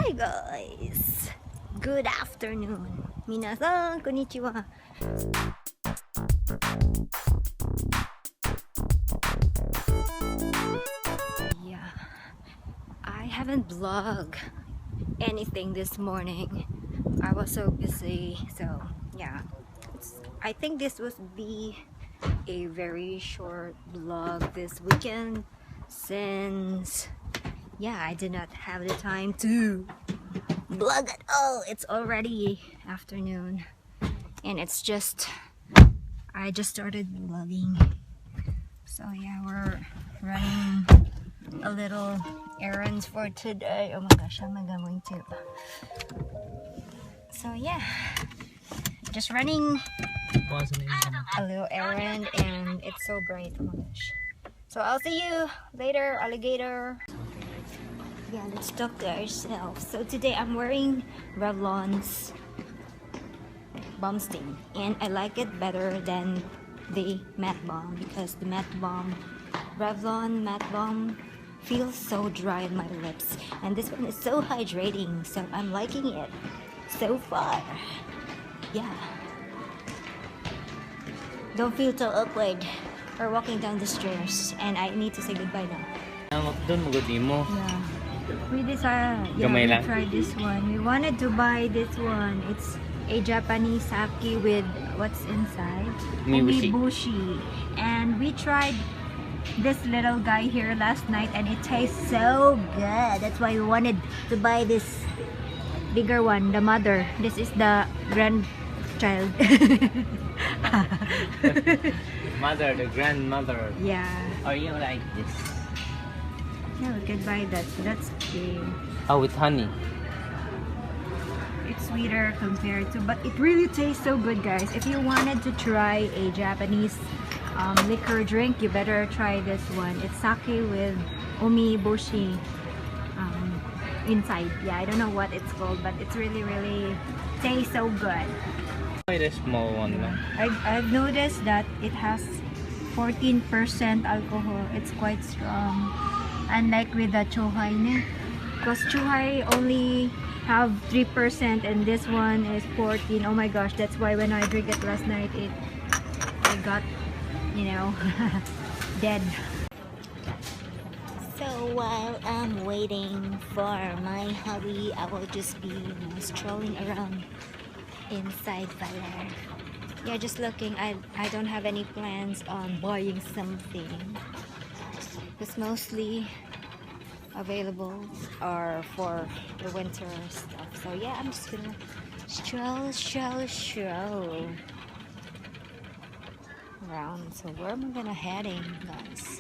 Hi guys! Good afternoon. Minasan, konnichiwa. Yeah, I haven't vlogged anything this morning. I was so busy, so yeah. I think this would be a very short vlog this weekend since I did not have the time to vlog at all. It's already afternoon and it's just I just started vlogging, so yeah, we're running a little errands for today. Oh my gosh, how am I going to? So yeah, just running a little errand and it's so bright. Oh my gosh. So I'll see you later, alligator. Yeah, let's talk to ourselves. So today I'm wearing Revlon's Balm Stain, and I like it better than the matte balm because the matte balm, Revlon matte balm, feels so dry on my lips, and this one is so hydrating, so I'm liking it so far. Yeah, don't feel so awkward. We're walking down the stairs and I need to say goodbye now. Yeah, we decided, we tried this one. We wanted to buy this one. It's a Japanese sake with what's inside, umibushi, and we tried this little guy here last night and it tastes so good. That's why we wanted to buy this bigger one, the mother. This is the grandchild. Mother, the grandmother. Yeah. Are you like this? Yeah, we could buy that. So that's okay. Oh, with honey. It's sweeter compared to, but it really tastes so good, guys. If you wanted to try a Japanese liquor drink, you better try this one. It's sake with umibushi inside. Yeah, I don't know what it's called, but it's really tastes so good. Quite a small one. I've noticed that it has 14% alcohol. It's quite strong, unlike with the chohai, because chohai only have 3% and this one is 14. Oh my gosh, that's why when I drink it last night, I got, dead. So while I'm waiting for my hubby, I will just be strolling around inside Valer. Yeah, just looking. I don't have any plans on buying something. It's mostly available are for the winter stuff. So yeah, I'm just gonna stroll around. So where am I gonna heading, guys?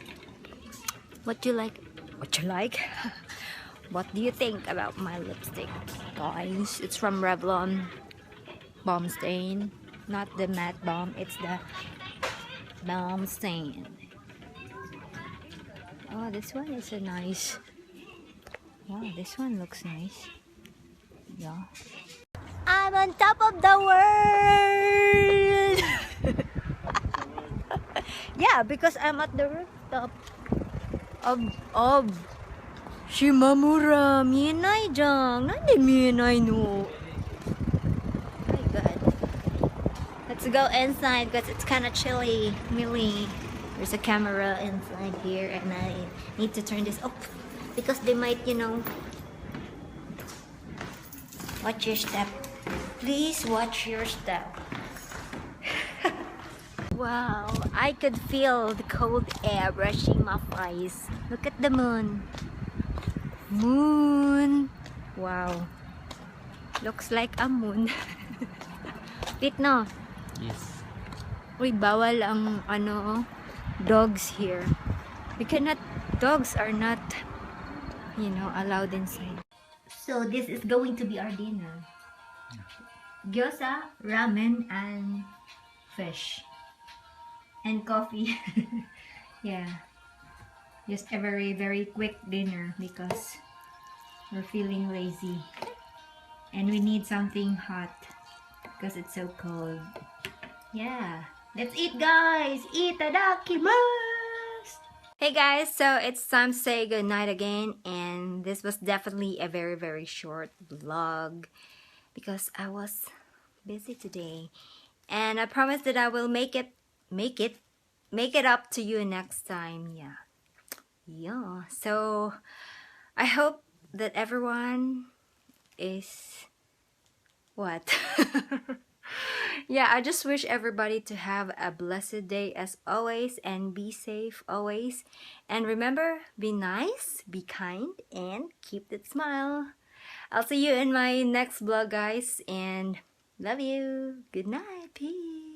What do you like? What you like? What do you think about my lipstick, guys? It's from Revlon Balm Stain, not the matte balm. It's the Balm Stain. Oh, this one is a nice. Wow, this one looks nice. Yeah. I'm on top of the world! Yeah, because I'm at the rooftop of Shimamura. Mienai jang. Nande mienai no. My God. Let's go inside because it's kind of chilly. Really. There's a camera inside here and I need to turn this off because they might, watch your step. Please watch your step. Wow, I could feel the cold air brushing my face. Look at the moon. Moon. Wow. Looks like a moon. Wait, no? Yes. Uy, bawal ang dogs here. Dogs are not, allowed inside. So this is going to be our dinner. Gyoza, ramen, and fish. And coffee. Yeah. Just a very quick dinner because we're feeling lazy. And we need something hot because it's so cold. Yeah. Let's eat, guys! Itadakimasu! Hey guys, so it's time to say goodnight again, and this was definitely a very short vlog because I was busy today, and I promise that I will make it up to you next time. Yeah. So I hope that everyone is what? Yeah, I just wish everybody to have a blessed day as always and be safe always. And remember, be nice, be kind, and keep that smile. I'll see you in my next vlog, guys, and love you. Good night. Peace.